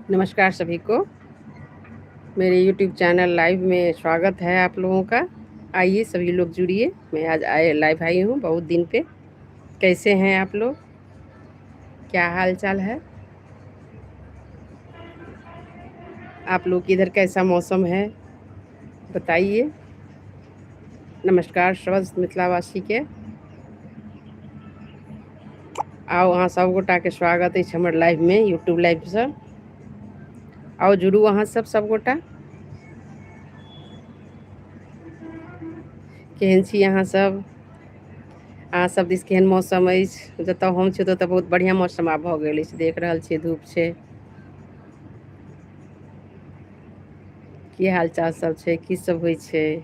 नमस्कार सभी को। मेरे YouTube चैनल लाइव में स्वागत है आप लोगों का। आइए सभी लोग जुड़िए। मैं आज लाइव आई हूँ बहुत दिन पे। कैसे हैं आप लोग? क्या हाल चाल है? आप लोग की इधर कैसा मौसम है बताइए। नमस्कार समस्त मिथिलावासी के। आओ अहाँ सब गोटा के स्वागत है हमर लाइव में, यूट्यूब लाइव से। आओ जुड़ू अहाँ सब गोटा। केहन छी अहाँ सब? अहाँ सब दिस केहन मौसम अछि? जतऽ हम छी ओतऽ बहुत बढ़िआँ मौसम आब भऽ गेल अछि, देख रहल छियै धूप छै। की हाल चाल सब छै? की सब होइ छै?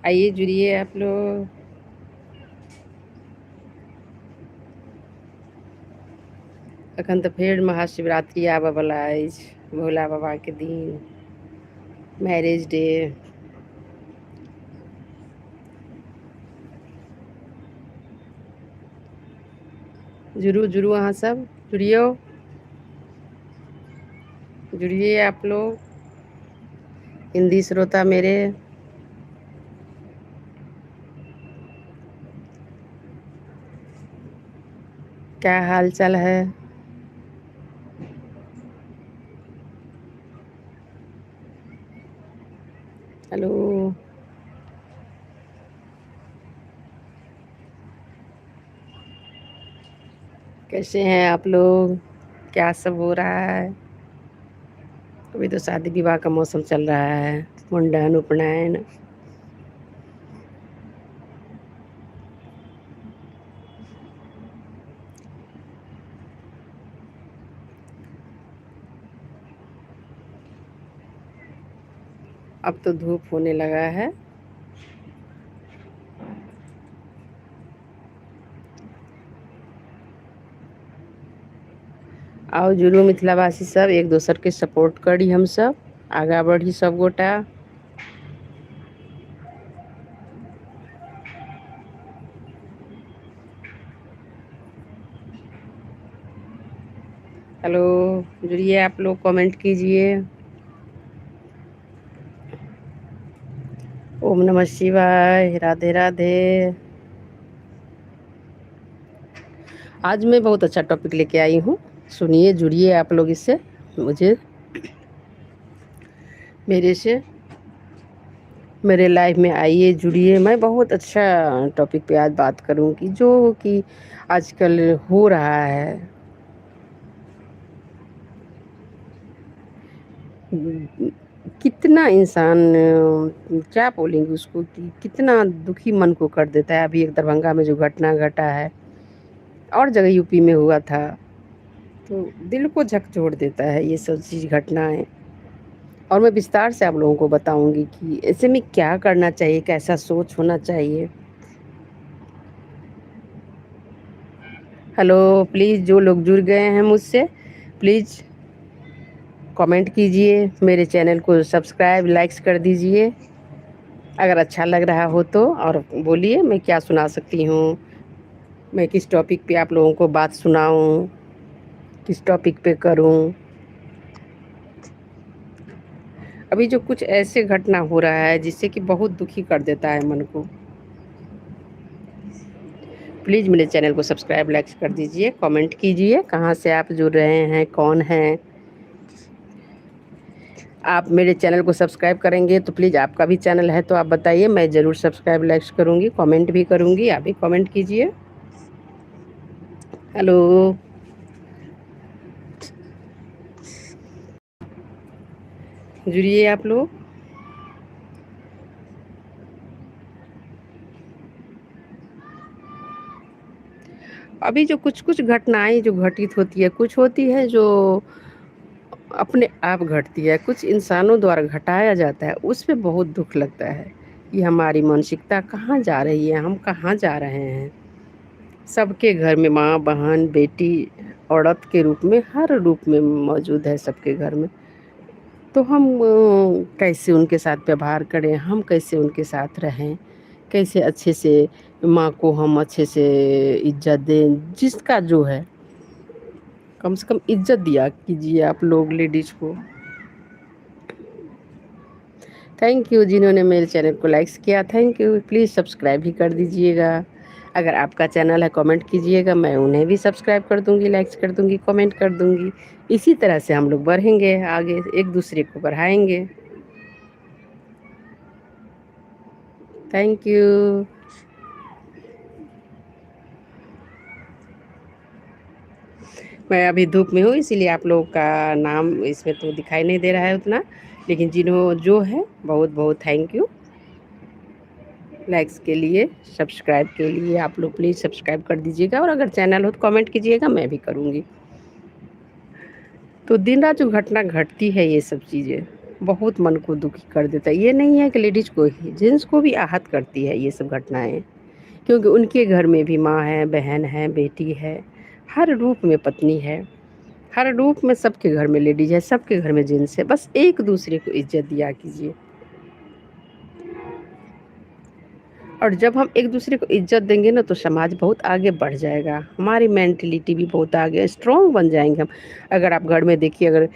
आइए जुड़िए आप लोग। अखन तऽ फेर महाशिवरात्रि आबऽ वाला अछि, भोला बाबा के दिन, मैरेज डे। जुड़ू जुड़ू अहाँ सब जुड़ियो, जुड़िए आप लोग हिंदी श्रोता मेरे। क्या हाल चाल है? हेलो, कैसे हैं आप लोग? क्या सब हो रहा है? अभी तो शादी विवाह का मौसम चल रहा है, मुंडन उपनयन। अब तो धूप होने लगा है। आओ जुड़ू मिथिलावासी सब, एक दोसर के सपोर्ट करी, हम सब आगा बढ़ी सब गोटा। हेलो, जुड़िए आप लोग, कमेंट कीजिए। ओम नमः शिवाय, राधे राधे। आज मैं बहुत अच्छा टॉपिक लेके आई हूँ, सुनिए, जुड़िए आप लोग इससे, मुझे मेरे से मेरे लाइफ में आइए जुड़िए। मैं बहुत अच्छा टॉपिक पे आज बात करूँगी, जो कि आजकल हो रहा है। कितना इंसान क्या बोलेंगे उसको, कि कितना दुखी मन को कर देता है। अभी एक दरभंगा में जो घटना घटा है, और जगह यूपी में हुआ था, तो दिल को झकझोर देता है ये सब चीज़, घटनाएं। और मैं विस्तार से आप लोगों को बताऊंगी कि ऐसे में क्या करना चाहिए, कैसा सोच होना चाहिए। हेलो, प्लीज़ जो लोग जुड़ गए हैं मुझसे, प्लीज़ कमेंट कीजिए, मेरे चैनल को सब्सक्राइब लाइक्स कर दीजिए अगर अच्छा लग रहा हो तो। और बोलिए मैं क्या सुना सकती हूँ, मैं किस टॉपिक पे आप लोगों को बात सुनाऊँ, किस टॉपिक पे करूँ। अभी जो कुछ ऐसे घटना हो रहा है जिससे कि बहुत दुखी कर देता है मन को। प्लीज़ मेरे चैनल को सब्सक्राइब लाइक कर दीजिए, कमेंट कीजिए कहाँ से आप जुड़ रहे हैं, कौन हैं आप। मेरे चैनल को सब्सक्राइब करेंगे तो प्लीज़, आपका भी चैनल है तो आप बताइए, मैं ज़रूर सब्सक्राइब लाइक करूँगी, कमेंट भी करूँगी, आप भी कमेंट कीजिए। हेलो, जुड़िए आप लोग। अभी जो कुछ कुछ घटनाएं जो घटित होती है, कुछ होती है जो अपने आप घटती है, कुछ इंसानों द्वारा घटाया जाता है, उस पे बहुत दुख लगता है कि हमारी मानसिकता कहाँ जा रही है, हम कहाँ जा रहे हैं। सबके घर में माँ बहन बेटी औरत के रूप में, हर रूप में मौजूद है सबके घर में। तो हम कैसे उनके साथ व्यवहार करें, हम कैसे उनके साथ रहें, कैसे अच्छे से माँ को हम अच्छे से इज्जत दें, जिसका जो है कम से कम इज्जत दिया कीजिए आप लोग लेडीज़ को। थैंक यू जिन्होंने मेरे चैनल को लाइक्स किया, थैंक यू। प्लीज़ सब्सक्राइब भी कर दीजिएगा। अगर आपका चैनल है कमेंट कीजिएगा, मैं उन्हें भी सब्सक्राइब कर दूंगी, लाइक्स कर दूंगी, कमेंट कर दूंगी। इसी तरह से हम लोग बढ़ेंगे आगे, एक दूसरे को बढ़ाएंगे। Thank you. मैं अभी धूप में हूँ, इसीलिए आप लोगों का नाम इसमें तो दिखाई नहीं दे रहा है उतना, लेकिन जिन्हों जो है बहुत बहुत थैंक यू लाइक्स के लिए, सब्सक्राइब के लिए। आप लोग प्लीज़ सब्सक्राइब कर दीजिएगा, और अगर चैनल हो तो कमेंट कीजिएगा, मैं भी करूँगी। तो दिन रात जो घटना घटती है, ये सब चीज़ें बहुत मन को दुखी कर देता है। ये नहीं है कि लेडीज़ को ही, जेंट्स को भी आहत करती है ये सब घटनाएं, क्योंकि उनके घर में भी माँ है, बहन है, बेटी है, हर रूप में पत्नी है, हर रूप में सबके घर में लेडीज है, सबके घर में जेंट्स है। बस एक दूसरे को इज्जत दिया कीजिए, और जब हम एक दूसरे को इज्जत देंगे ना, तो समाज बहुत आगे बढ़ जाएगा, हमारी मेंटलिटी भी बहुत आगे स्ट्रॉन्ग बन जाएंगे हम। अगर आप घर में देखिए, अगर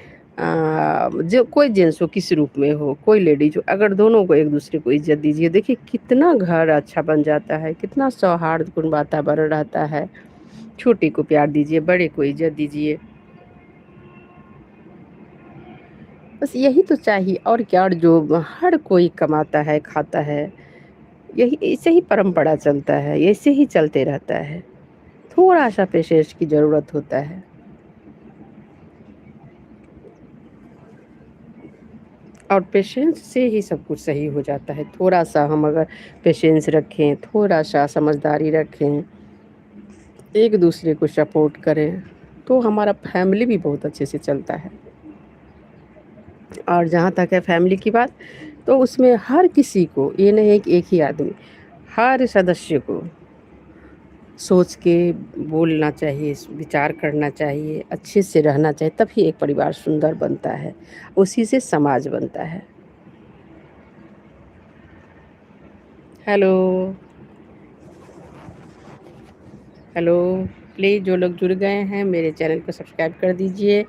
जो कोई जेंट्स हो, किस रूप में हो, कोई लेडीज हो, अगर दोनों को एक दूसरे को इज्जत दीजिए, देखिए कितना घर अच्छा बन जाता है, कितना सौहार्दपूर्ण वातावरण रहता है। छोटे को प्यार दीजिए, बड़े को इज्जत दीजिए, बस यही तो चाहिए और क्या। और जो हर कोई कमाता है, खाता है, यही ऐसे ही परंपरा चलता है, ऐसे ही चलते रहता है। थोड़ा सा पेशेंस की ज़रूरत होता है, और पेशेंस से ही सब कुछ सही हो जाता है। थोड़ा सा हम अगर पेशेंस रखें, थोड़ा सा समझदारी रखें, एक दूसरे को सपोर्ट करें, तो हमारा फैमिली भी बहुत अच्छे से चलता है। और जहाँ तक है फैमिली की बात, तो उसमें हर किसी को, ये नहीं है कि एक ही आदमी, हर सदस्य को सोच के बोलना चाहिए, विचार करना चाहिए, अच्छे से रहना चाहिए, तभी एक परिवार सुंदर बनता है, उसी से समाज बनता है। Hello, hello. प्लीज़ जो लोग जुड़ गए हैं, मेरे चैनल को सब्सक्राइब कर दीजिए।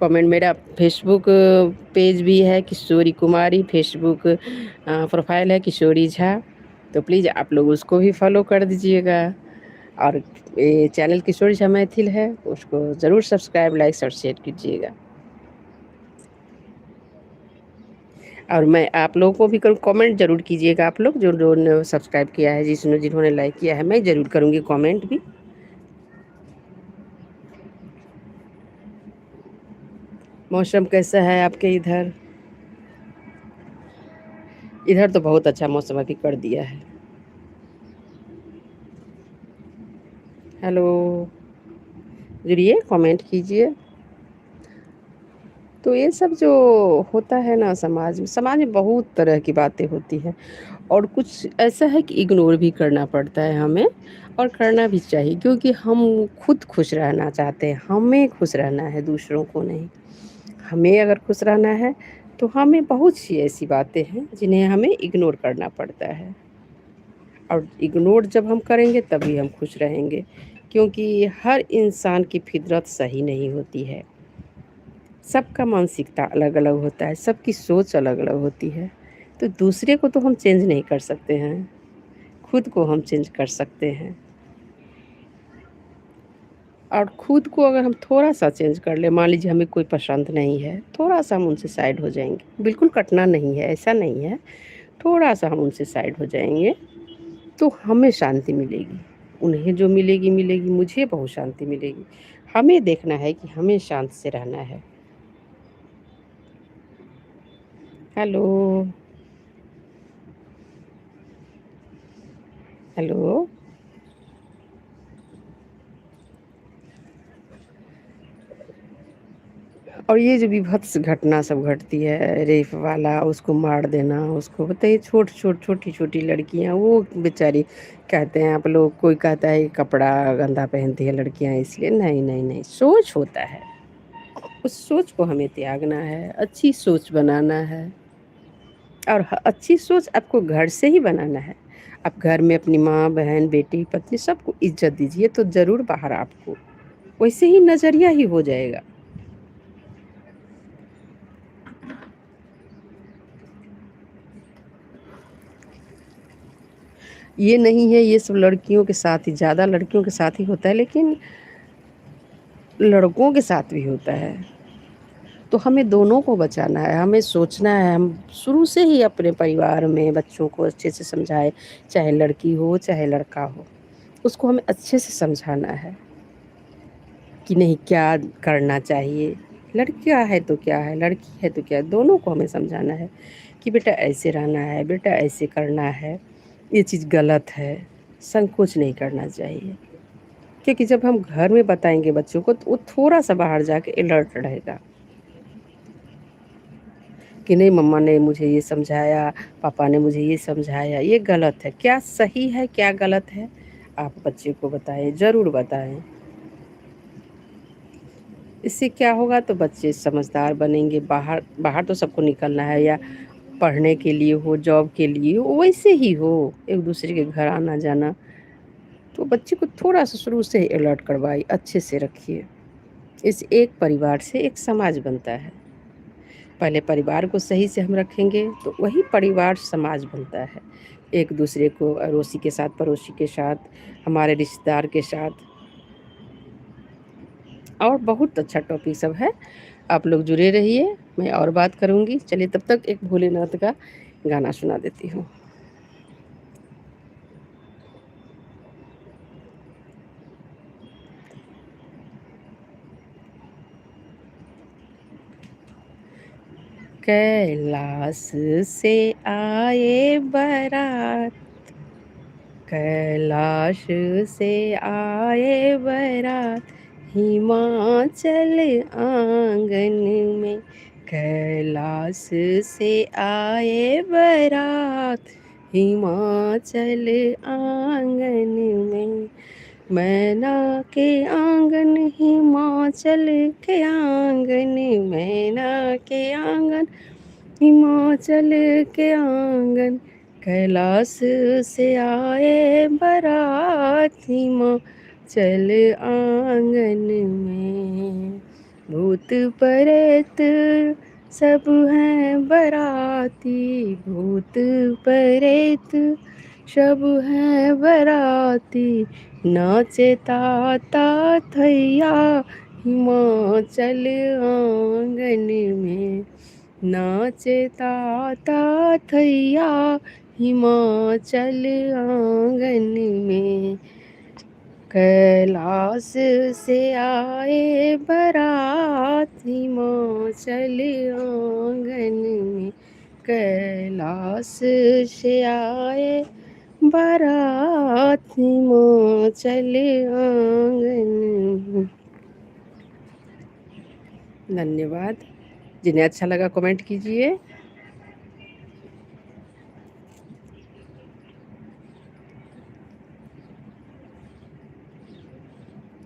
कमेंट, मेरा फेसबुक पेज भी है किशोरी कुमारी, फेसबुक प्रोफाइल है किशोरी झा, तो प्लीज़ आप लोग उसको भी फॉलो कर दीजिएगा। और ये चैनल किशोरी झा मैथिल है, उसको ज़रूर सब्सक्राइब, लाइक और शेयर कीजिएगा। और मैं आप लोगों को भी करूँ, कमेंट ज़रूर कीजिएगा। आप लोग जो जो सब्सक्राइब किया है, जिन्होंने लाइक किया है, मैं ज़रूर करूँगी कमेंट भी। मौसम कैसा है आपके इधर? इधर तो बहुत अच्छा मौसम अभी कर दिया है। हेलो, जुड़िए, कमेंट कीजिए। तो ये सब जो होता है ना समाज में बहुत तरह की बातें होती हैं, और कुछ ऐसा है कि इग्नोर भी करना पड़ता है हमें, और करना भी चाहिए, क्योंकि हम खुद खुश रहना चाहते हैं, हमें खुश रहना है, दूसरों को नहीं। हमें अगर खुश रहना है, तो हमें बहुत सी ऐसी बातें हैं जिन्हें हमें इग्नोर करना पड़ता है, और इग्नोर जब हम करेंगे तभी हम खुश रहेंगे, क्योंकि हर इंसान की फितरत सही नहीं होती है। सबका मानसिकता अलग अलग होता है, सबकी सोच अलग अलग होती है। तो दूसरे को तो हम चेंज नहीं कर सकते हैं, खुद को हम चेंज कर सकते हैं। और खुद को अगर हम थोड़ा सा चेंज कर ले, मान लीजिए हमें कोई पसंद नहीं है, थोड़ा सा हम उनसे साइड हो जाएंगे, बिल्कुल कटना नहीं है, ऐसा नहीं है, थोड़ा सा हम उनसे साइड हो जाएंगे, तो हमें शांति मिलेगी। उन्हें जो मिलेगी मिलेगी, मुझे बहुत शांति मिलेगी। हमें देखना है कि हमें शांत से रहना है। Hello, hello. और ये जो विभत्स घटना सब घटती है, रेप वाला, उसको मार देना, उसको बताइए, छोटी छोटी लड़कियां, वो बेचारी, कहते हैं आप लोग, कोई कहता है कि कपड़ा गंदा पहनती है लड़कियां इसलिए, नहीं नहीं नहीं, सोच होता है। उस सोच को हमें त्यागना है, अच्छी सोच बनाना है। और अच्छी सोच आपको घर से ही बनाना है। आप घर में अपनी माँ बहन बेटी पत्नी सबको इज्जत दीजिए तो ज़रूर बाहर आपको वैसे ही नज़रिया ही हो जाएगा। ये नहीं है ये सब लड़कियों के साथ ही, ज़्यादा लड़कियों के साथ ही होता है, लेकिन लड़कों के साथ भी होता है। तो हमें दोनों को बचाना है, हमें सोचना है। हम शुरू से ही अपने परिवार में बच्चों को अच्छे से समझाएं, चाहे लड़की हो चाहे लड़का हो, उसको हमें अच्छे से समझाना है कि नहीं क्या करना चाहिए। लड़कियां है तो क्या है, लड़की है तो क्या है, दोनों को हमें समझाना है कि बेटा ऐसे रहना है, बेटा ऐसे करना है, ये चीज़ गलत है। संकोच नहीं करना चाहिए, क्योंकि जब हम घर में बताएंगे बच्चों को तो वो थोड़ा सा बाहर जाके अलर्ट रहेगा कि नहीं मम्मा ने मुझे ये समझाया, पापा ने मुझे ये समझाया, ये गलत है। क्या सही है क्या गलत है आप बच्चे को बताएं, ज़रूर बताएं। इससे क्या होगा तो बच्चे समझदार बनेंगे। बाहर बाहर तो सबको निकलना है, या पढ़ने के लिए हो, जॉब के लिए हो, वैसे ही हो, एक दूसरे के घर आना जाना। तो बच्चे को थोड़ा सा शुरू से ही अलर्ट करवाइए, अच्छे से रखिए। इस एक परिवार से एक समाज बनता है। पहले परिवार को सही से हम रखेंगे तो वही परिवार समाज बनता है। एक दूसरे को अड़ोसी के साथ, पड़ोसी के साथ, हमारे रिश्तेदार के साथ। और बहुत अच्छा टॉपिक सब है, आप लोग जुड़े रहिए, मैं और बात करूँगी। चलिए तब तक एक भोलेनाथ का गाना सुना देती हूँ। कैलाश से आए बारात, कैलाश से आए बारात, हिमाचल आंगन में। कैलाश से आए बारात, हिमाचल आंगन में। मैना के आंगन हिमाचल के आंगन, मैना के आंगन हिमाचल के आंगन। कैलाश से आए बारात, हिमाचल आंगन में। भूत प्रेत सब हैं बाराती, भूत प्रेत सब हैं बाराती। नाचे ताता थैया हिमाचल आंगन में। नाचे ताता थैया हिमाचल आंगन में। कैलाश से आए बारात, हिमाचल आंगन में। कैलाश से आए बारात, हिमाचल आंगन में। धन्यवाद। जिन्हें अच्छा लगा कमेंट कीजिए।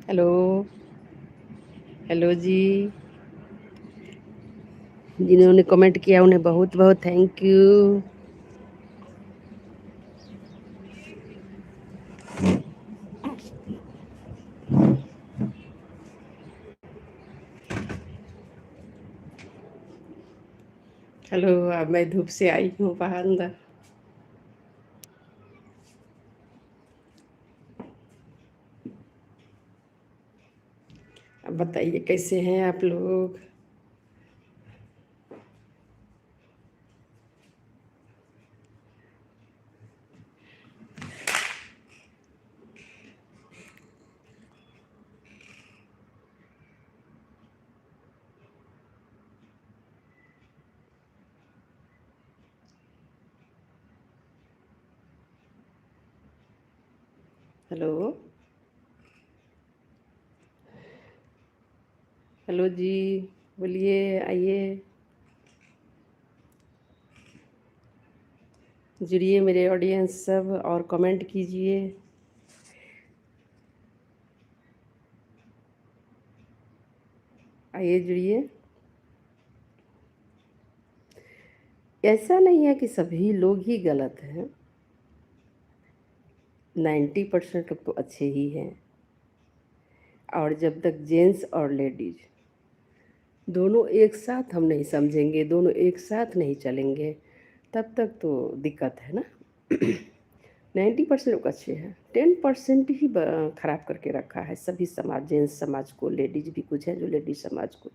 हेलो, हेलो जी। जिन्होंने कमेंट किया उन्हें बहुत बहुत थैंक यू। हेलो, अब मैं धूप से आई हूँ बाहर अंदर। अब बताइए कैसे हैं आप लोग। हेलो, हेलो जी, बोलिए, आइए, जुड़िए मेरे ऑडियंस सब और कमेंट कीजिए। आइए जुड़िए। ऐसा नहीं है कि सभी लोग ही गलत हैं, 90% लोग तो अच्छे ही हैं। और जब तक जेंट्स और लेडीज दोनों एक साथ हम नहीं समझेंगे, दोनों एक साथ नहीं चलेंगे, तब तक तो दिक्कत है ना। 90% लोग अच्छे हैं, 10% ही खराब करके रखा है सभी समाज, जेंट्स समाज को, लेडीज भी कुछ है जो लेडीज समाज को।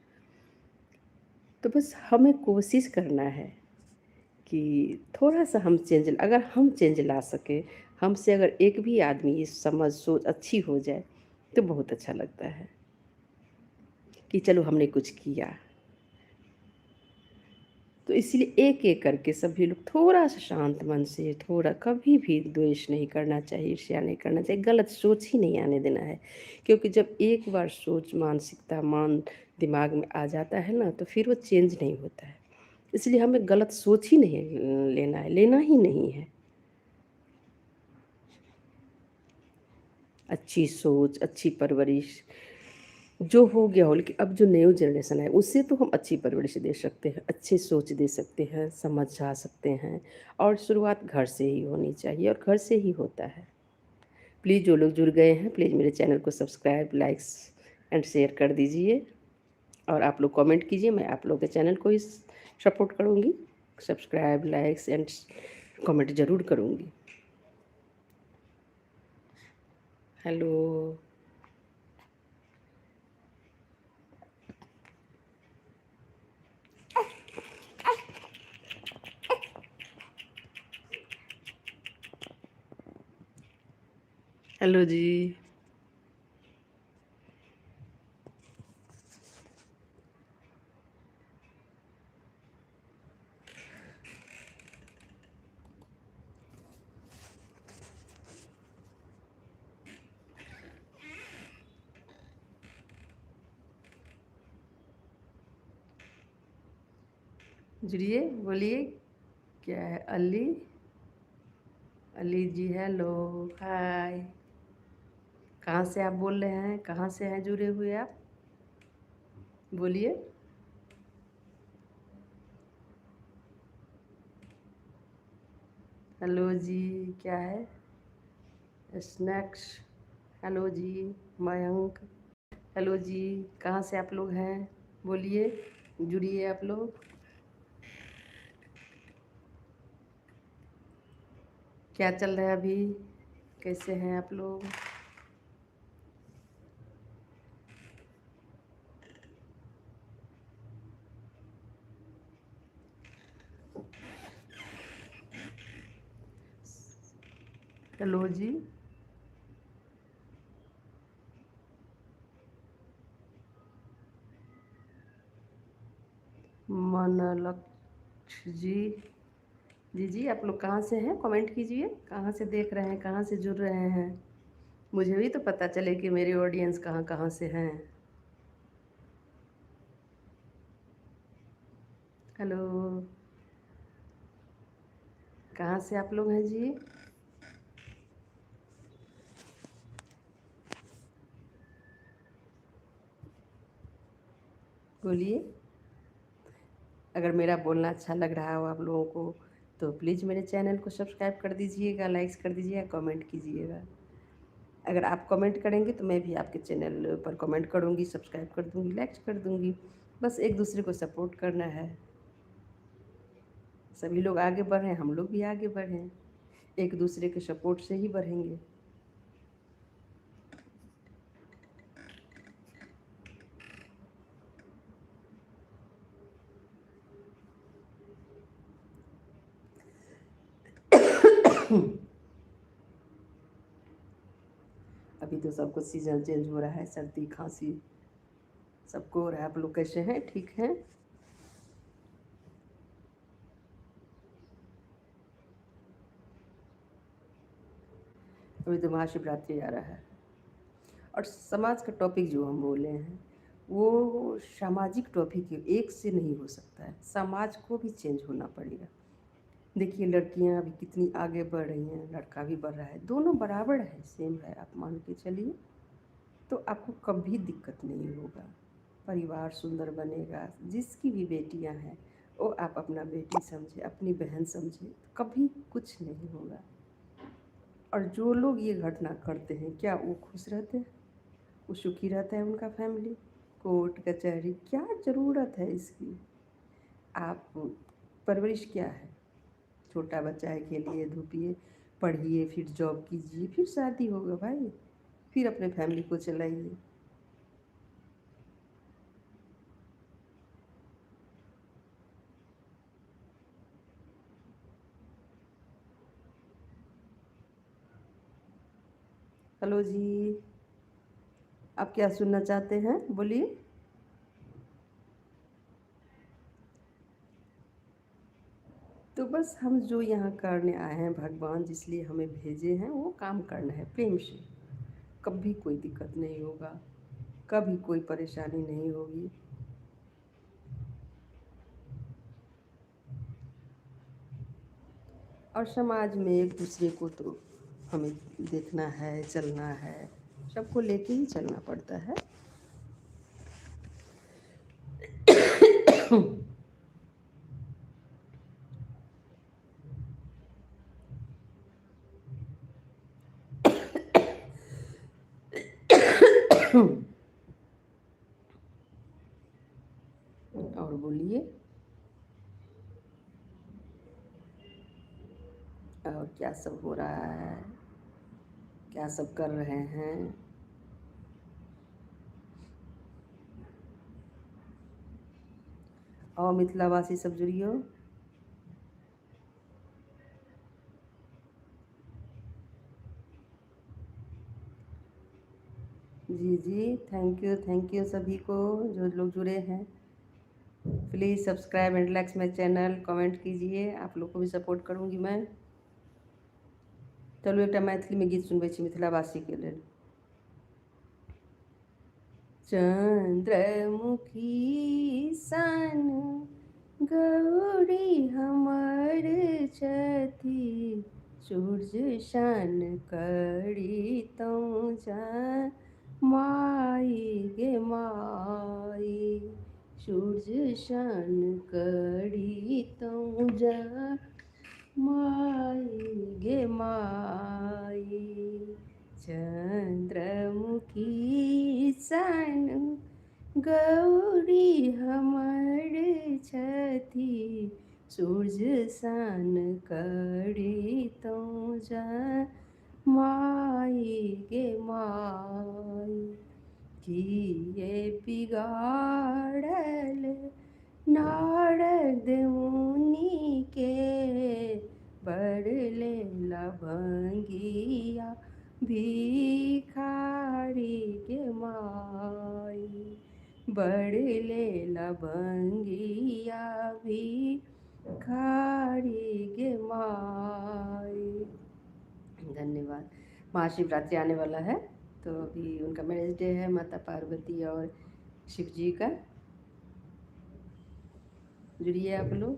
तो बस हमें कोशिश करना है कि थोड़ा सा हम चेंज, अगर हम चेंज ला सके, हमसे अगर एक भी आदमी ये समझ सोच अच्छी हो जाए तो बहुत अच्छा लगता है कि चलो हमने कुछ किया। तो इसलिए एक एक करके सभी लोग थोड़ा सा शांत मन से, थोड़ा कभी भी द्वेष नहीं करना चाहिए, ईर्ष्या नहीं करना चाहिए, गलत सोच ही नहीं आने देना है। क्योंकि जब एक बार सोच, मानसिकता, दिमाग में आ जाता है ना, तो फिर वो चेंज नहीं होता है। इसलिए हमें गलत सोच ही नहीं लेना है, लेना ही नहीं है। अच्छी सोच, अच्छी परवरिश जो हो गया हो, लेकिन अब जो न्यू जनरेशन है उससे तो हम अच्छी परवरिश दे सकते हैं, अच्छी सोच दे सकते हैं, समझा सकते हैं। और शुरुआत घर से ही होनी चाहिए और घर से ही होता है। प्लीज़ जो लोग जुड़ गए हैं, प्लीज़ मेरे चैनल को सब्सक्राइब, लाइक्स एंड शेयर कर दीजिए। और आप लोग कमेंट कीजिए, मैं आप लोगों के चैनल को ही सपोर्ट करूँगी। सब्सक्राइब, लाइक्स एंड कमेंट ज़रूर करूँगी। हेलो। हेलो जी। जुड़िए, बोलिए। क्या है? अली, अली जी हेलो, हाय। कहाँ से आप बोल रहे हैं? कहाँ से हैं जुड़े हुए आप? बोलिए। हेलो जी। क्या है? स्नैक्स। हेलो जी। मयंक। हेलो जी। कहाँ से आप लोग हैं? बोलिए, जुड़िए आप लोग। क्या चल रहा है अभी? कैसे हैं आप लोग? हेलो जी। मनलक्ष्य जी। जी जी, आप लोग कहाँ से हैं? कमेंट कीजिए, कहाँ से देख रहे हैं, कहाँ से जुड़ रहे हैं। मुझे भी तो पता चले कि मेरी ऑडियंस कहाँ कहाँ से हैं। हेलो। कहाँ से आप लोग हैं जी? बोलिए। अगर मेरा बोलना अच्छा लग रहा हो आप लोगों को तो प्लीज़ मेरे चैनल को सब्सक्राइब कर दीजिएगा, लाइक्स कर दीजिएगा, कमेंट कीजिएगा। अगर आप कमेंट करेंगे तो मैं भी आपके चैनल पर कमेंट करूँगी, सब्सक्राइब कर दूँगी, लाइक्स कर दूँगी। बस एक दूसरे को सपोर्ट करना है। सभी लोग आगे बढ़ें, हम लोग भी आगे बढ़ें, एक दूसरे के सपोर्ट से ही बढ़ेंगे। अभी तो सबको सीजन चेंज हो रहा है, सर्दी खांसी सबको हो रहा है। आप लोग कैसे हैं? ठीक हैं? अभी तो महाशिवरात्रि आ रहा है। और समाज का टॉपिक जो हम बोले हैं वो सामाजिक टॉपिक है, एक से नहीं हो सकता है, समाज को भी चेंज होना पड़ेगा। देखिए लड़कियां अभी कितनी आगे बढ़ रही हैं, लड़का भी बढ़ रहा है, दोनों बराबर है, सेम है, आप मान के चलिए, तो आपको कभी दिक्कत नहीं होगा। परिवार सुंदर बनेगा। जिसकी भी बेटियां हैं वो आप अपना बेटी समझे, अपनी बहन समझे, कभी कुछ नहीं होगा। और जो लोग ये घटना करते हैं क्या वो खुश रहते हैं? वो सुखी रहता है उनका फैमिली? कोर्ट कचहरी क्या ज़रूरत है इसकी? आप परवरिश क्या है? छोटा बच्चा है, खेलिए धूपिए, पढ़िए, फिर जॉब कीजिए, फिर शादी होगा भाई, फिर अपने फैमिली को चलाइए। हेलो जी, आप क्या सुनना चाहते हैं, बोलिए। तो बस हम जो यहाँ करने आए हैं, भगवान जिस लिए हमें भेजे हैं वो काम करना है प्रेम से। कभी कोई दिक्कत नहीं होगा, कभी कोई परेशानी नहीं होगी। और समाज में एक दूसरे को तो हमें देखना है, चलना है, सबको लेके ही चलना पड़ता है। और बोलिए, और क्या सब हो रहा है, क्या सब कर रहे हैं? और मिथिलावासी सब जुड़ियो। जी जी, थैंक यू सभी को जो लोग जुड़े हैं। Please subscribe and like my channel, comment कीजिए, आप लोग को भी सपोर्ट करूँगी मैं। चलू एक मैथिली में गीत सुनबै छी मिथिलावासी के लेल। चंद्रमुखी सन गौरी हमर छथि, सूर्य सन करी तौ जा माई गे माई, सूर्य सन करी तौ जा माई गे माई। चंद्रमुखी सन गौरी हमर छथि, सूर्य सन करी तौ जा माई गे माई। किए बिगाड़ल नारद मुनि के, बड़ लेला भंगिया भिखारी गे माई, बड़ लेला भंगिया भिखारी गे माई। धन्यवाद। महाशिवरात्रि आने वाला है, तो अभी उनका मैरिज डे है, माता पार्वती और शिव जी का। जुड़िए आप लोग।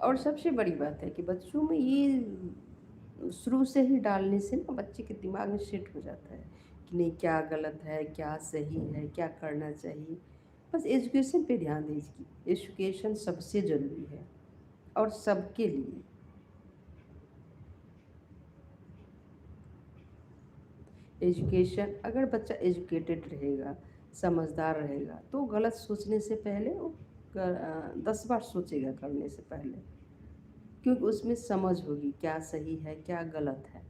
और सबसे बड़ी बात है कि बच्चों में ये शुरू से ही डालने से ना बच्चे के दिमाग में सेट हो जाता है कि नहीं क्या गलत है, क्या सही है, क्या करना चाहिए। बस एजुकेशन पे ध्यान दीजिए, एजुकेशन सबसे ज़रूरी है और सबके लिए। एजुकेशन, अगर बच्चा एजुकेटेड रहेगा, समझदार रहेगा, तो गलत सोचने से पहले वो 10 बार सोचेगा करने से पहले, क्योंकि उसमें समझ होगी क्या सही है क्या गलत है।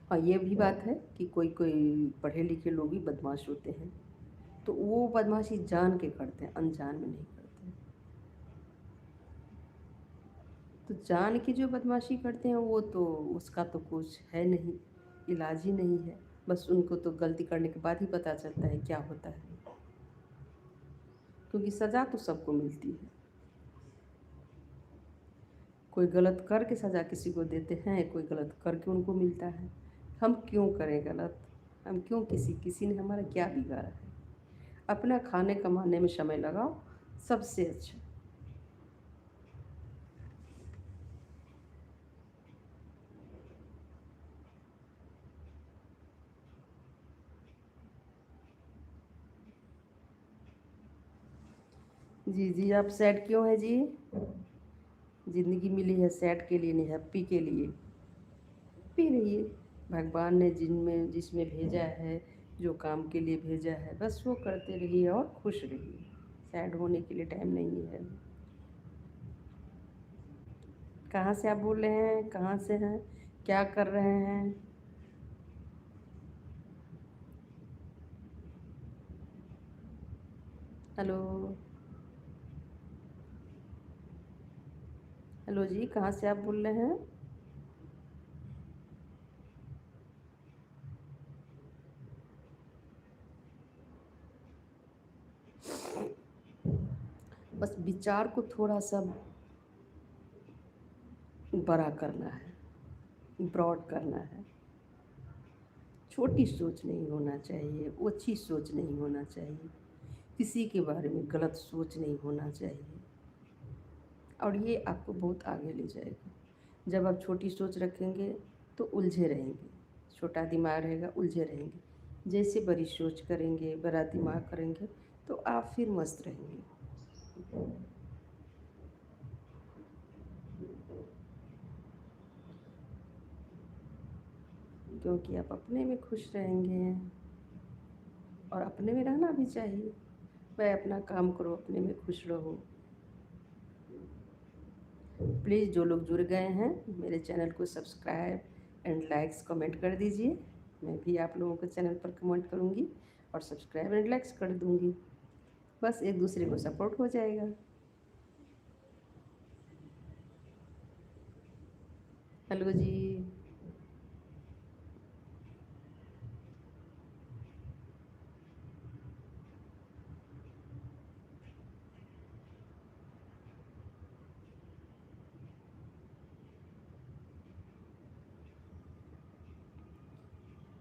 हाँ, ये भी बात है कि कोई कोई पढ़े लिखे लोग भी बदमाश होते हैं, तो वो बदमाशी जान के करते हैं, अनजान में नहीं करते। तो जान के जो बदमाशी करते हैं वो तो उसका तो कुछ है नहीं, इलाज ही नहीं है। बस उनको तो गलती करने के बाद ही पता चलता है क्या होता है, क्योंकि सज़ा तो सबको मिलती है। कोई गलत करके सज़ा किसी को देते हैं, कोई गलत करके उनको मिलता है। हम क्यों करें गलत? हम क्यों, किसी ने हमारा क्या बिगाड़ा है? अपना खाने कमाने में समय लगाओ, सबसे अच्छा। जी जी, आप सैड क्यों है जी? ज़िंदगी मिली है सैड के लिए नहीं, हैप्पी के लिए। पी रहिए। भगवान ने जिनमें जिसमें भेजा है, जो काम के लिए भेजा है, बस वो करते रहिए और खुश रहिए। सैड होने के लिए टाइम नहीं है। कहाँ से आप बोल रहे हैं? कहाँ से हैं? क्या कर रहे हैं? हेलो। हेलो जी, कहाँ से आप बोल रहे हैं? बस विचार को थोड़ा सा बड़ा करना है, ब्रॉड करना है। छोटी सोच नहीं होना चाहिए, ओछी सोच नहीं होना चाहिए, किसी के बारे में गलत सोच नहीं होना चाहिए। और ये आपको बहुत आगे ले जाएगा। जब आप छोटी सोच रखेंगे तो उलझे रहेंगे, छोटा दिमाग रहेगा, उलझे रहेंगे। जैसे बड़ी सोच करेंगे, बड़ा दिमाग करेंगे, तो आप फिर मस्त रहेंगे। क्योंकि आप अपने में खुश रहेंगे, और अपने में रहना भी चाहिए। भाई अपना काम करो, अपने में खुश रहो। प्लीज़ जो लोग जुड़ गए हैं, मेरे चैनल को सब्सक्राइब एंड लाइक्स कमेंट कर दीजिए। मैं भी आप लोगों के चैनल पर कमेंट करूँगी और सब्सक्राइब एंड लाइक्स कर दूँगी। बस एक दूसरे को सपोर्ट हो जाएगा। हेलो जी।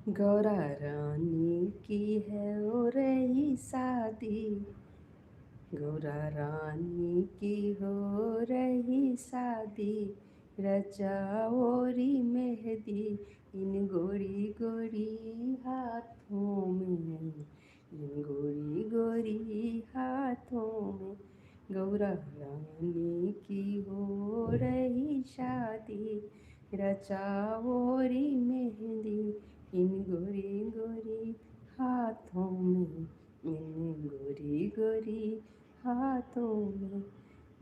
गौरा रानी की है हो रही शादी, गौरा रानी की हो रही शादी, रचाओरी मेहंदी इन गोरी गोरी हाथों में, इन गोरी गोरी हाथों में। गौरा रानी की हो रही शादी, रचाओरी मेहंदी इन गोरी गोरी हाथों में, इन गोरी गोरी हाथों में।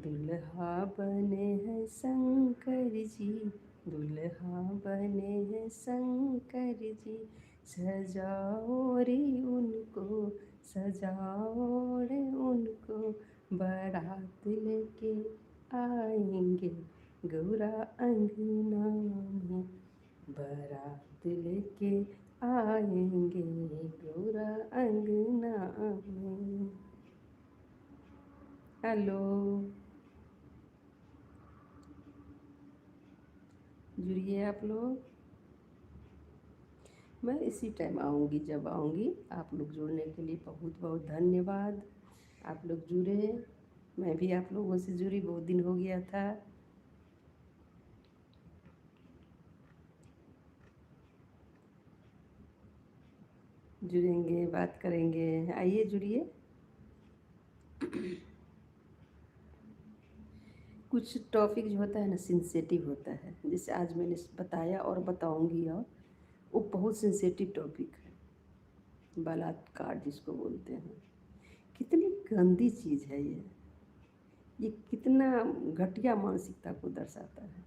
दुल्हा बने हैं शंकर जी, दुल्हा बने हैं शंकर जी, सजाओ रे उनको, सजाओ रे उनको, बारात लेके आएंगे गौरा अंगना में, बारात लेके आएंगे गौरा अंगना में। हेलो। जुड़िए आप लोग। मैं इसी टाइम आऊँगी जब आऊँगी। आप लोग जुड़ने के लिए बहुत बहुत धन्यवाद। आप लोग जुड़े, मैं भी आप लोगों से जुड़ी, बहुत दिन हो गया था। जुड़ेंगे, बात करेंगे, आइए जुड़िए। कुछ टॉपिक जो होता है ना, सेंसिटिव होता है, जैसे आज मैंने बताया और बताऊंगी, और वो बहुत सेंसिटिव टॉपिक है। बलात्कार जिसको बोलते हैं, कितनी गंदी चीज़ है ये कितना घटिया मानसिकता को दर्शाता है।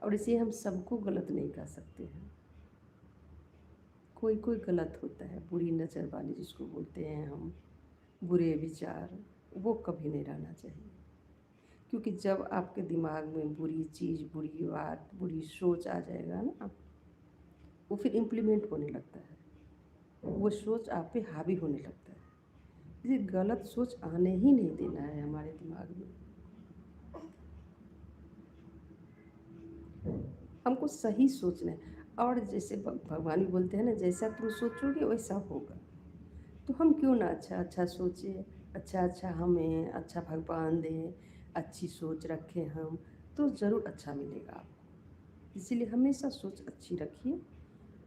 और इसे हम सबको गलत नहीं कह सकते हैं, कोई कोई गलत होता है, बुरी नज़र वाले जिसको बोलते हैं हम, बुरे विचार, वो कभी नहीं रहना चाहिए। क्योंकि जब आपके दिमाग में बुरी चीज़, बुरी बात, बुरी सोच आ जाएगा ना, वो फिर इम्प्लीमेंट होने लगता है, वो सोच आप पे हावी होने लगता है। ये गलत सोच आने ही नहीं देना है हमारे दिमाग में। हमको सही सोचना है। और जैसे भगवान भी बोलते हैं ना, जैसा तुम सोचोगे वैसा होगा। तो हम क्यों ना अच्छा अच्छा सोचें, अच्छा अच्छा हमें अच्छा भगवान दें, अच्छी सोच रखें हम, तो ज़रूर अच्छा मिलेगा आपको। इसीलिए हमेशा सोच अच्छी रखिए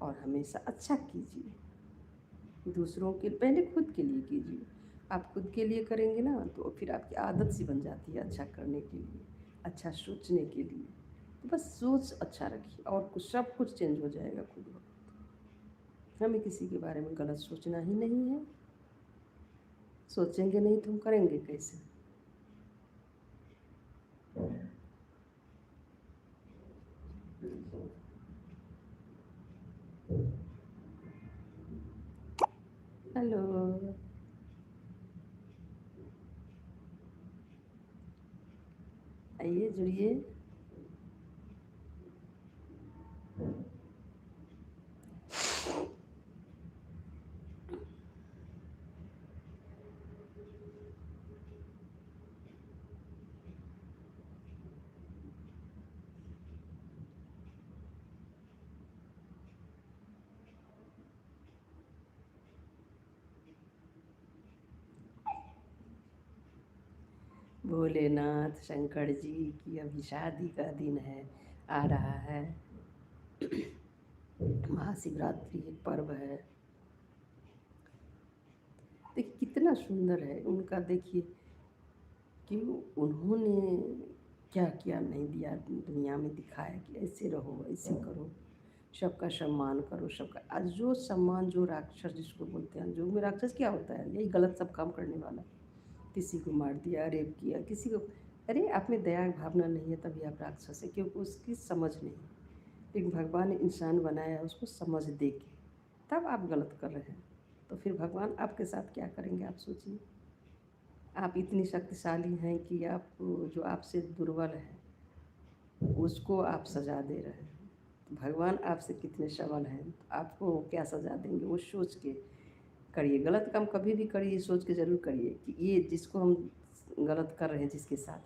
और हमेशा अच्छा कीजिए। दूसरों के पहले खुद के लिए कीजिए, आप खुद के लिए करेंगे ना तो फिर आपकी आदत सी बन जाती है अच्छा करने के लिए, अच्छा सोचने के लिए। तो बस सोच अच्छा रखिए और कुछ सब कुछ चेंज हो जाएगा खुद ब खुद। हमें किसी के बारे में गलत सोचना ही नहीं है। सोचेंगे नहीं तो हम करेंगे कैसे? हेलो। आइए जुड़िए। भोलेनाथ शंकर जी की अभी शादी का दिन है, आ रहा है। महाशिवरात्रि एक पर्व है। देखिए कितना सुंदर है उनका, देखिए कि उन्होंने क्या क्या नहीं दिया दुनिया में, दिखाया कि ऐसे रहो ऐसे करो, सबका सम्मान करो, सबका आज जो सम्मान, जो राक्षस जिसको बोलते हैं, जो में राक्षस क्या होता है, यही गलत सब काम करने वाला। किसी को मार दिया, रेप किया किसी को, अरे आप में दया भावना नहीं है तभी आप राक्षस है, क्योंकि उसकी समझ नहीं। लेकिन भगवान ने इंसान बनाया उसको समझ दे के, तब आप गलत कर रहे हैं। तो फिर भगवान आपके साथ क्या करेंगे आप सोचिए। आप इतनी शक्तिशाली हैं कि आप, जो आपसे दुर्बल है उसको आप सजा दे रहे हैं। तो भगवान आपसे कितने सबल हैं, तो आपको क्या सजा देंगे वो सोच के करिए। गलत काम कभी भी करिए सोच के ज़रूर करिए कि ये जिसको हम गलत कर रहे हैं जिसके साथ,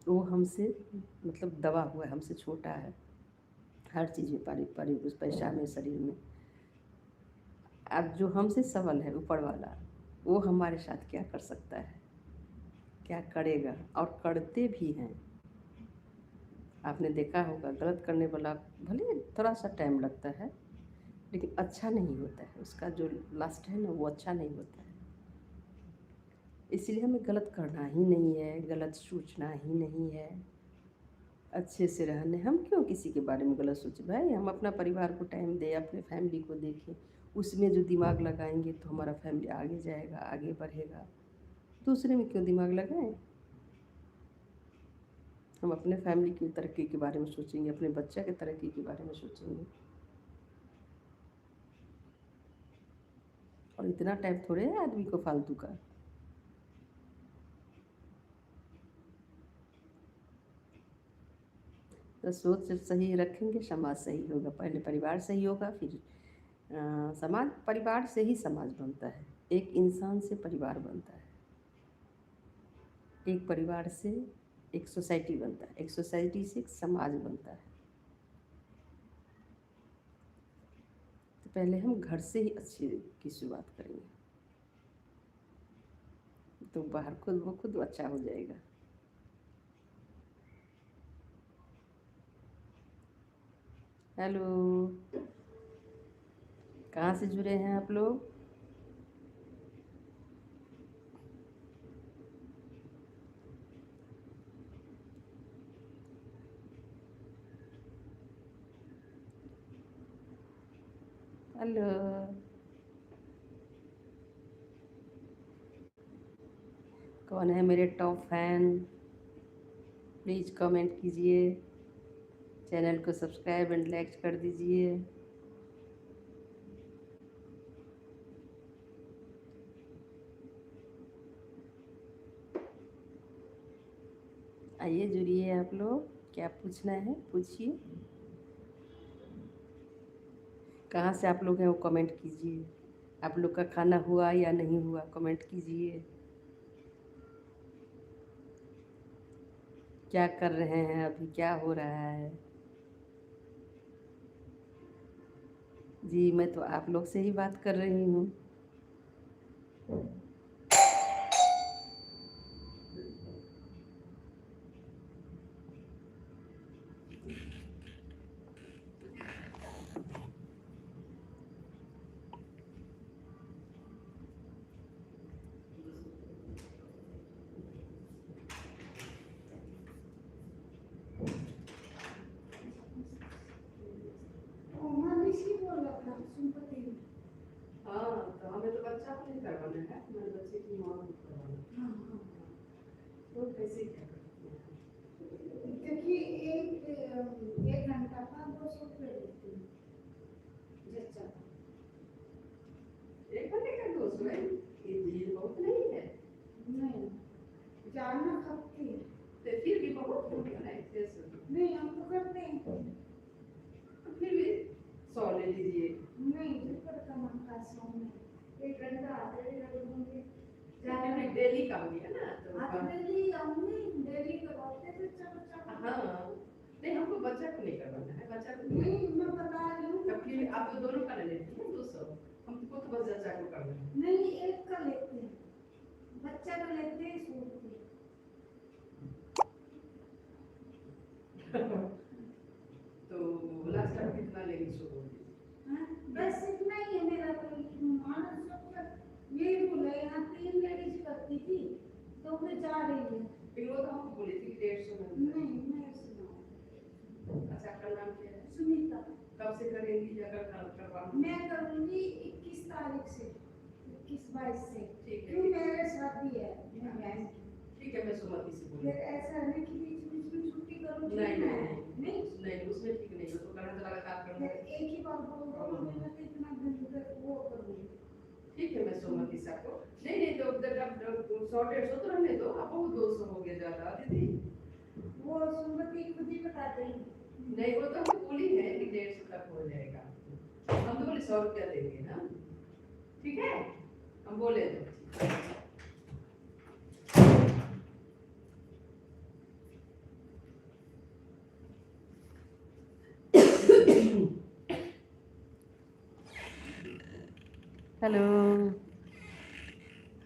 वो हमसे मतलब दबा हुआ है, हमसे छोटा है हर चीज़ में, पारी उस पैसा में, शरीर में। अब जो हमसे सबल है ऊपर वाला, वो हमारे साथ क्या कर सकता है, क्या करेगा, और करते भी हैं। आपने देखा होगा गलत करने वाला भले थोड़ा सा टाइम लगता है लेकिन अच्छा नहीं होता है, उसका जो लास्ट है ना वो अच्छा नहीं होता है। इसलिए हमें गलत करना ही नहीं है, गलत सोचना ही नहीं है, अच्छे से रहने। हम क्यों किसी के बारे में गलत सोचें भाई, हम अपना परिवार को टाइम दें, अपने फैमिली को देखें, उसमें जो दिमाग लगाएंगे तो हमारा फैमिली आगे जाएगा, आगे बढ़ेगा। दूसरे में क्यों दिमाग लगाएं? हम अपने फैमिली की तरक्की के बारे में सोचेंगे, अपने बच्चे के तरक्की के बारे में सोचेंगे। और इतना टाइम थोड़े है आदमी को फालतू का। तो सोच जब सही रखेंगे समाज सही होगा, पहले परिवार सही होगा, फिर समाज, परिवार से ही समाज बनता है, एक इंसान से परिवार बनता है, एक परिवार से एक सोसाइटी बनता है, एक सोसाइटी से एक समाज बनता है। तो पहले हम घर से ही अच्छी की शुरुआत करेंगे तो बाहर खुद ब खुद अच्छा हो जाएगा। हेलो, कहाँ से जुड़े हैं आप लोग? हेलो, कौन है मेरे टॉप फैन? प्लीज़ कमेंट कीजिए, चैनल को सब्सक्राइब एंड लाइक कर दीजिए। आइए जुड़िए आप लोग, क्या पूछना है पूछिए। कहाँ से आप लोग हैं वो कमेंट कीजिए। आप लोग का खाना हुआ या नहीं हुआ कमेंट कीजिए। क्या कर रहे हैं अभी, क्या हो रहा है? जी मैं तो आप लोग से ही बात कर रही हूँ। हाँ, हाँ। तो कैसे क्या करती हैं? देखिए एक घंटा का 200 रुपये लेती हूँ। जच्चा एक घंटे का 200 है? ये बहुत नहीं है। नहीं जानना खपती है। तो फिर भी बहुत हो गया ना ऐसे नहीं हम तो करते हैं। तो फिर भी 100 ले लीजिए। नहीं ऊपर का मन का 100 में 1 घंटा आधे घंटे दूंगी। क्योंकि डेली का हो गया ना तो डेली आऊंगी डेली करवाते बच्चा बच्चा। हाँ नहीं हमको बच्चा को नहीं करवाना है, बच्चा को नहीं मैं बता रही हूँ। तब फिर आप तो दोनों का ले लेती हैं 200, हमको तो बस बच्चा को करना है। नहीं एक का लेते हैं, बच्चा का लेते हैं 100 रुपये। तो लास्ट टाइम कितना लेंगी सो बस इतना ही है मेरा तो मानस सबका यही रूल है। यहाँ 3 लेडीज करती थी तो मैं जा रही है। फिर वो तो हमको बोली थी कि 150 में। नहीं मैं सुनाऊँ। अच्छा आपका नाम क्या है? सुनीता। कब से करेंगी अगर करवाना? मैं करूँगी 21 तारीख से 21-22 से। ठीक है क्यों मेरे शादी है मैं बहन की। ठीक है मैं सुमति से फिर बोलूँगी। ऐसा है कि बीच में छुट्टी करूँ नहीं नहीं नहीं नहीं उसमें ठीक नहीं है, तो करना तो लगातार करना है। एक ही बार बोल दो मैं तो इतना दिन वो करूँगी। ठीक है मैं सुमति से आपको नहीं नहीं तो जब 100-150 तो रहने दो, आप बहुत 200 हो गया ज़्यादा दीदी। वो सुमति खुद ही बता देंगी। नहीं वो तो हमने बोली है कि 150 तक हो जाएगा, हम तो बोले 100 रुपया देंगे ना, ठीक है हम बोले तो। Hello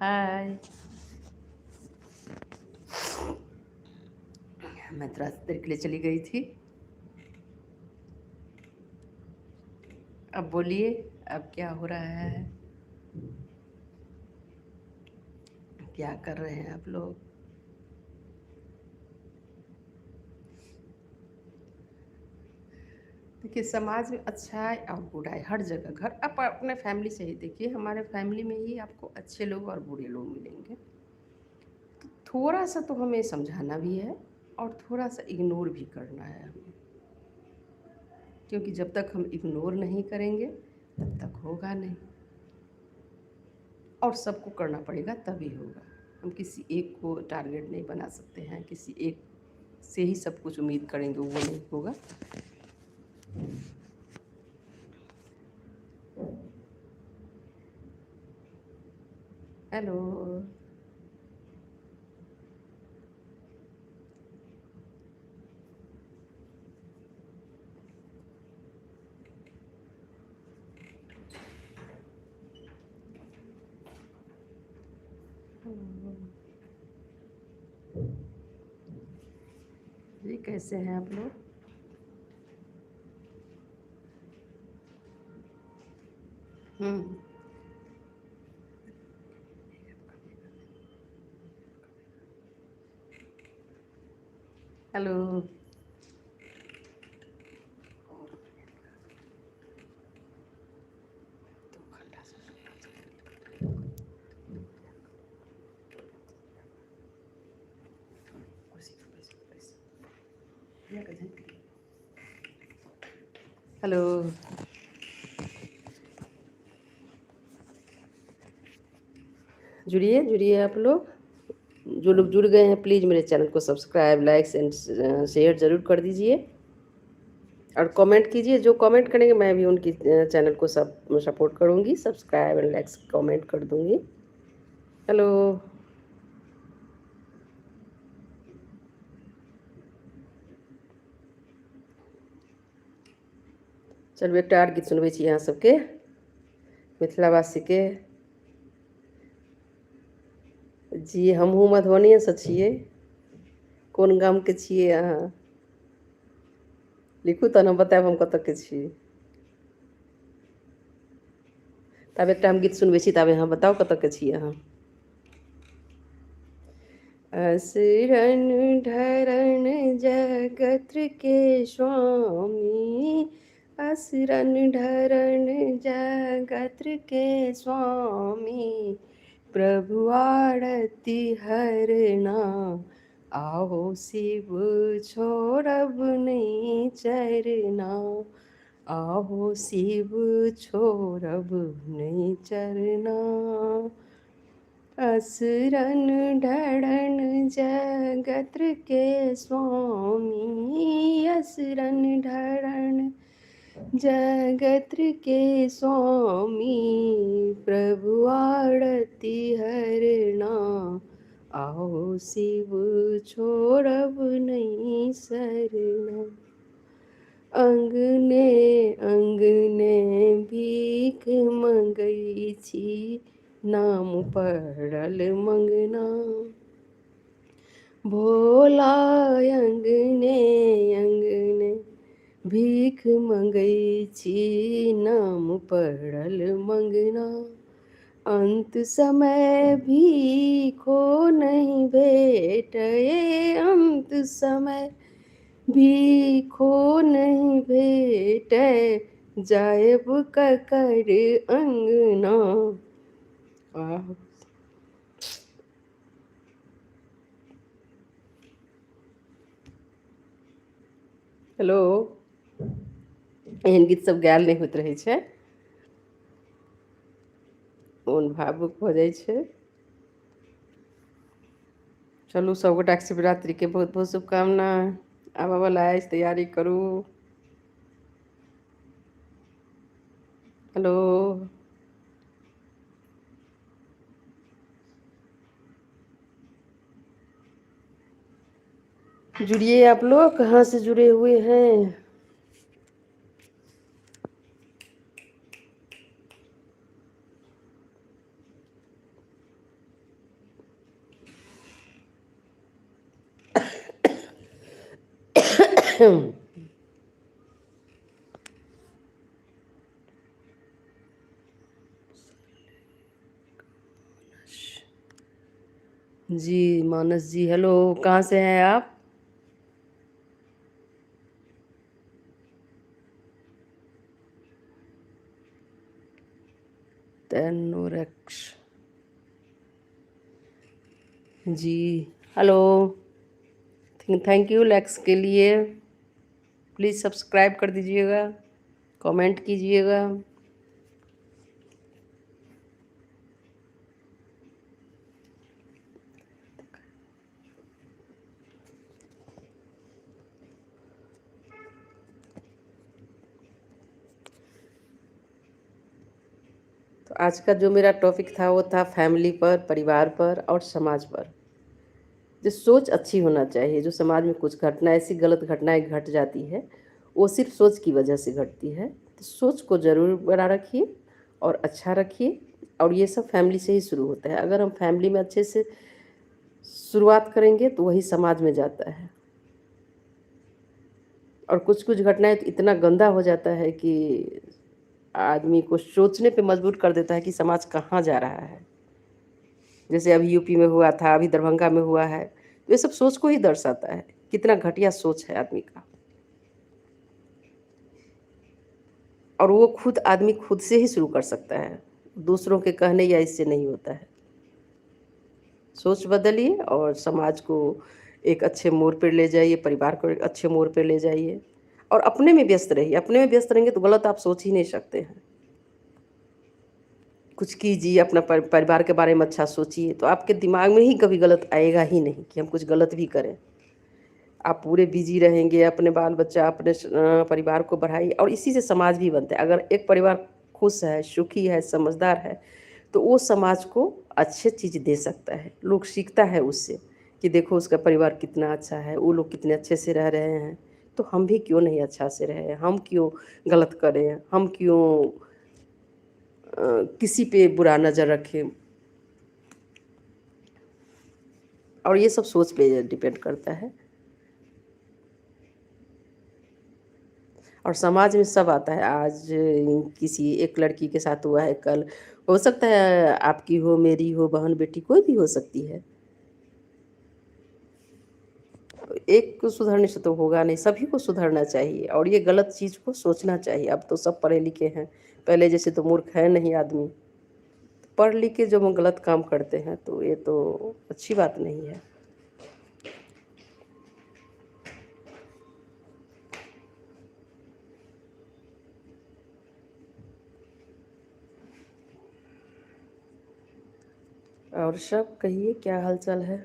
hi. मैं थोड़ा देर के लिए चली गई थी। अब बोलिए अब क्या हो रहा है, क्या कर रहे हैं आप लोग? देखिए समाज में अच्छाई और बुराई हर जगह, घर आप अपने फैमिली से ही देखिए, हमारे फैमिली में ही आपको अच्छे लोग और बुरे लोग मिलेंगे। तो थोड़ा सा तो हमें समझाना भी है और थोड़ा सा इग्नोर भी करना है हमें, क्योंकि जब तक हम इग्नोर नहीं करेंगे तब तक होगा नहीं, और सबको करना पड़ेगा तभी होगा। हम किसी एक को टारगेट नहीं बना सकते हैं, किसी एक से ही सब कुछ उम्मीद करेंगे वो नहीं होगा। हेलो जी कैसे हैं आप लोग? हेलो हेलो जुड़िए जुड़िए आप लोग, जो लोग जुड़ गए हैं प्लीज़ मेरे चैनल को सब्सक्राइब लाइक्स एंड शेयर ज़रूर कर दीजिए और कमेंट कीजिए। जो कमेंट करेंगे मैं भी उनकी चैनल को सब सपोर्ट करूँगी, सब्सक्राइब एंड लाइक्स कमेंट कर दूँगी। हेलो चलू एक आर गीत सुनबै छी अहाँ सबके मिथिलावासी के। जी हमहूँ मधुबनीसँ छियै। कोन गामके छियै अहाँ? लिखू तहन हम बतायब हम कतऽके छी। तब एकटा हम गीत सुनबै छी, ताबे अहाँ बताउ कतऽके छी अहाँ। असरन ढरन जगत के स्वामी, असरन ढरन जगत के स्वामी, प्रभु आरती हरना, आओ शिव छोड़ब नहीं चरना, आओ शिव छोड़ब नहीं चरना। असुरन ढड़न जगत्र के स्वामी, असुरन ढड़न जगत्र के स्वामी, प्रभु आरती हरना, आओ शिव छोड़ब नहीं सरना। अंगने अंगने भीख मंगई छी, नाम पड़ल मंगना, भोला अंगने अंगने भीख मंगई छी, नाम पड़ल मंगना। अंत समय भीखो नहीं भेटे, अंत समय भीखो नहीं भेटे, जायब ककर अंगना। हेलो, एहन गीत सब गायल नहीं होइत रहै छै, मोन भावुक भऽ जाइ छै। चलू सबगोटाके शिवरात्रिके बहुत बहुत शुभकामना। आबऽवला अछि, तैयारी करू। हेलो, जुड़िए आप लोग, कहाँ से जुड़े हुए हैं? जी मानस जी, हेलो, कहाँ से हैं आप? तैनोरक्ष जी, हेलो, थैंक यू लैक्स के लिए। प्लीज़ सब्सक्राइब कर दीजिएगा, कमेंट कीजिएगा। तो आज का जो मेरा टॉपिक था वो था फैमिली पर, परिवार पर और समाज पर। जो सोच अच्छी होना चाहिए, जो समाज में कुछ घटना ऐसी गलत घटनाएं घट जाती है, वो सिर्फ सोच की वजह से घटती है। तो सोच को ज़रूर बना रखिए और अच्छा रखिए, और ये सब फैमिली से ही शुरू होता है। अगर हम फैमिली में अच्छे से शुरुआत करेंगे तो वही समाज में जाता है। और कुछ कुछ घटनाएं तो इतना गंदा हो जाता है कि आदमी को सोचने पे मजबूर कर देता है कि समाज कहाँ जा रहा है। जैसे अभी यूपी में हुआ था, अभी दरभंगा में हुआ है, तो ये सब सोच को ही दर्शाता है, कितना घटिया सोच है आदमी का। और वो खुद आदमी खुद से ही शुरू कर सकता है, दूसरों के कहने या इससे नहीं होता है। सोच बदलिए और समाज को एक अच्छे मोड़ पर ले जाइए, परिवार को एक अच्छे मोड़ पर ले जाइए, और अपने में व्यस्त रहिए। अपने में व्यस्त रहेंगे तो गलत आप सोच ही नहीं सकते हैं। कुछ कीजिए, अपना परिवार के बारे में अच्छा सोचिए, तो आपके दिमाग में ही कभी गलत आएगा ही नहीं कि हम कुछ गलत भी करें। आप पूरे बिजी रहेंगे, अपने बाल बच्चा, अपने परिवार को बढ़ाइए, और इसी से समाज भी बनता है। अगर एक परिवार खुश है, सुखी है, समझदार है, तो वो समाज को अच्छी चीज़ दे सकता है। लोग सीखता है उससे कि देखो उसका परिवार कितना अच्छा है, वो लोग कितने अच्छे से रह रहे हैं, तो हम भी क्यों नहीं अच्छा से रहें, हम क्यों गलत करें, हम क्यों किसी पे बुरा नज़र रखें। और ये सब सोच पे डिपेंड करता है। और समाज में सब आता है। आज किसी एक लड़की के साथ हुआ है, कल हो सकता है आपकी हो, मेरी हो, बहन बेटी कोई भी हो सकती है। एक को सुधरने से तो होगा नहीं, सभी को सुधरना चाहिए और ये गलत चीज़ को सोचना चाहिए। अब तो सब पढ़े लिखे हैं, पहले जैसे तो मूर्ख है नहीं आदमी। पढ़ लिख के जो हम गलत काम करते हैं तो ये तो अच्छी बात नहीं है। और सब कहिए क्या हालचाल है।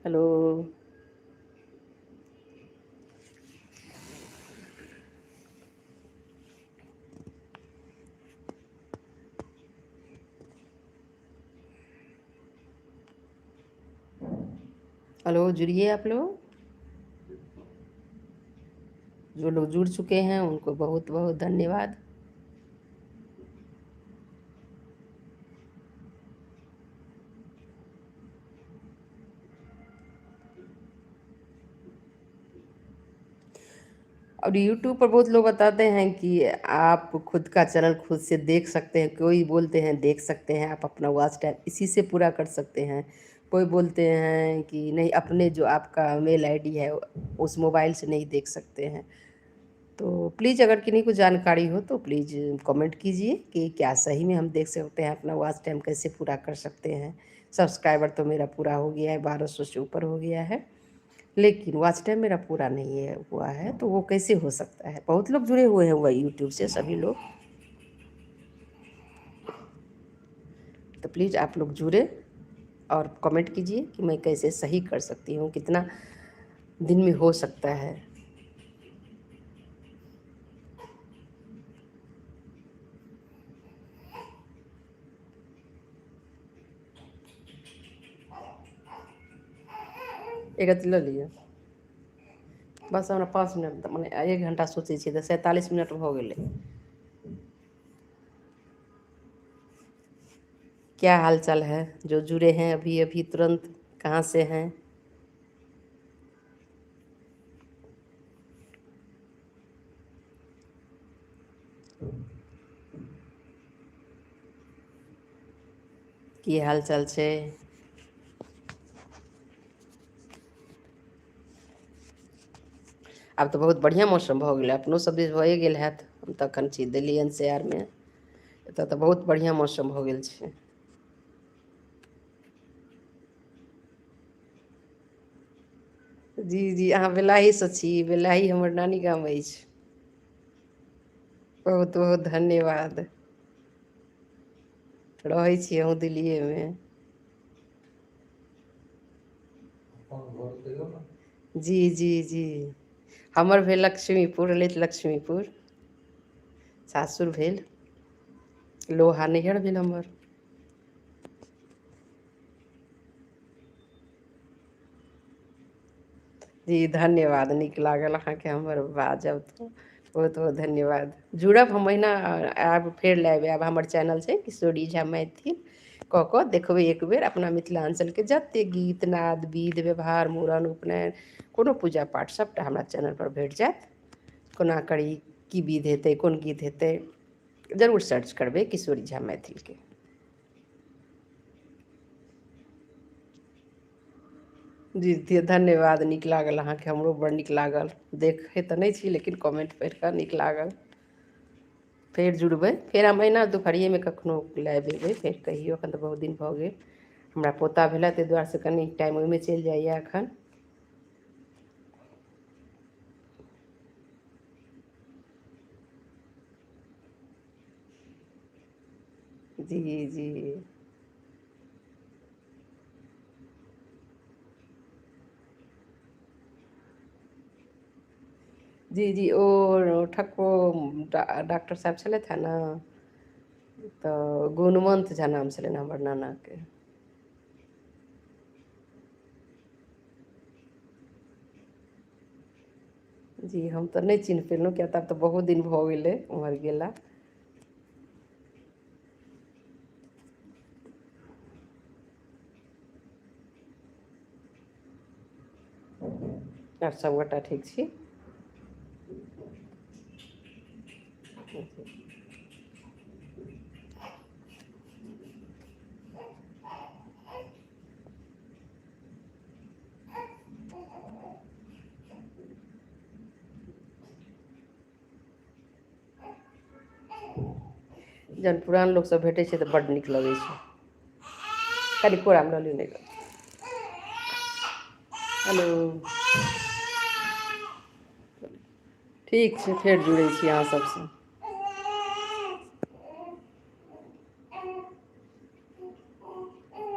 हेलो। हेलो, जुड़िए आप लोग। जो लोग जुड़ चुके हैं उनको बहुत बहुत धन्यवाद। और यूट्यूब पर बहुत लोग बताते हैं कि आप खुद का चैनल खुद से देख सकते हैं। कोई बोलते हैं देख सकते हैं, आप अपना वॉच टाइम इसी से पूरा कर सकते हैं। कोई बोलते हैं कि नहीं, अपने जो आपका मेल आईडी है उस मोबाइल से नहीं देख सकते हैं। तो प्लीज़ अगर किन्हीं को जानकारी हो तो प्लीज़ कमेंट कीजिए कि क्या सही में हम देख सकते हैं, अपना वॉच टाइम कैसे पूरा कर सकते हैं। सब्सक्राइबर तो मेरा पूरा हो गया है, 1200 से ऊपर हो गया है, लेकिन वॉच टाइम मेरा पूरा नहीं है हुआ है। तो वो कैसे हो सकता है? बहुत लोग जुड़े हुए हैं वही यूट्यूब से, सभी लोग। तो प्लीज़ आप लोग जुड़े और कमेंट कीजिए कि मैं कैसे सही कर सकती हूँ, कितना दिन में हो सकता है। एक अथी लऽ लिअ। बस हमरा 5 मिनट माने 1 घंटा सोचै छियै तऽ 47 मिनट भऽ गेलै। क्या हाल चाल है जो जुड़े हैं अभी अभी तुरंत, कहाँ से हैं? की हाल चाल छै? आब तऽ बहुत बढ़िआँ मौसम भऽ गेलै, अपनो सब दिस भए गेल हैत। हम तऽ एखन छी दिल्ली NCR में। एतऽ तऽ बहुत बढ़िआँ मौसम भऽ गेल छै। जी जी, अहाँ बेलाहीसँ छी। बेलाही हमर नानी गाम अछि। बहुत बहुत धन्यवाद। रहै छी अहूँ दिल्लीएमे। जी जी जी, हमर भेल लक्ष्मीपुर, ललित लक्ष्मीपुर। सासुर भेल लोहा, नैहर भेल हमर। जी धन्यवाद, नीक लागल अहाँके हमर बाजब तऽ। बहुत बहुत धन्यवाद। जुड़ब हम महीना आब फेर लाइव आयब। हमर चैनल छै किशोरी झा मैथिल, कऽ कऽ देखबै एक बेर। अपना मिथिलाञ्चलके जतेक गीत नाद विध व्यवहार मूड़न उपनयन कोनो पूजा पाठ सभटा हमरा चैनलपर भेट जायत। कोना करी, की विध हेतै, कोन गीत हेतै, जरूर सर्च करबै किशोरी झा मैथिलके। जी धन्यवाद, नीक लागल अहाँके, हमरो बड़ नीक लागल। देखै तऽ नहि छी लेकिन कमेंट पढ़ि कऽ नीक लागल। फेर जुड़बै, फेर हम अहिना दुपहरिएमे कखनो लाइव अयबै। फेर कहियो, एखन तऽ बहुत दिन भऽ गेल। हमरा पोता भेलै ताहि दुआरेसँ कनि टाइम ओहिमे चलि जाइए एखन। जी जी जी जी, ओ ठक्को डॉक्टर साहब छलथि हे ने, तऽ गुणवन्त झा नाम छलनि हमर नानाके। जी हम तऽ नहि चिन्ह पेलहुँ, किया तऽ आब तऽ बहुत दिन भऽ गेलै उम्हर गेला। आर सभगोटा ठीक छी। जहन पुरान लोग सब भेटै छै तऽ बड्ड नीक लगै छै। कनि कोरामे लऽ लिअ, नहि हेलो, ठीक छै, फेर जुड़ै छी अहाँ सबसँ।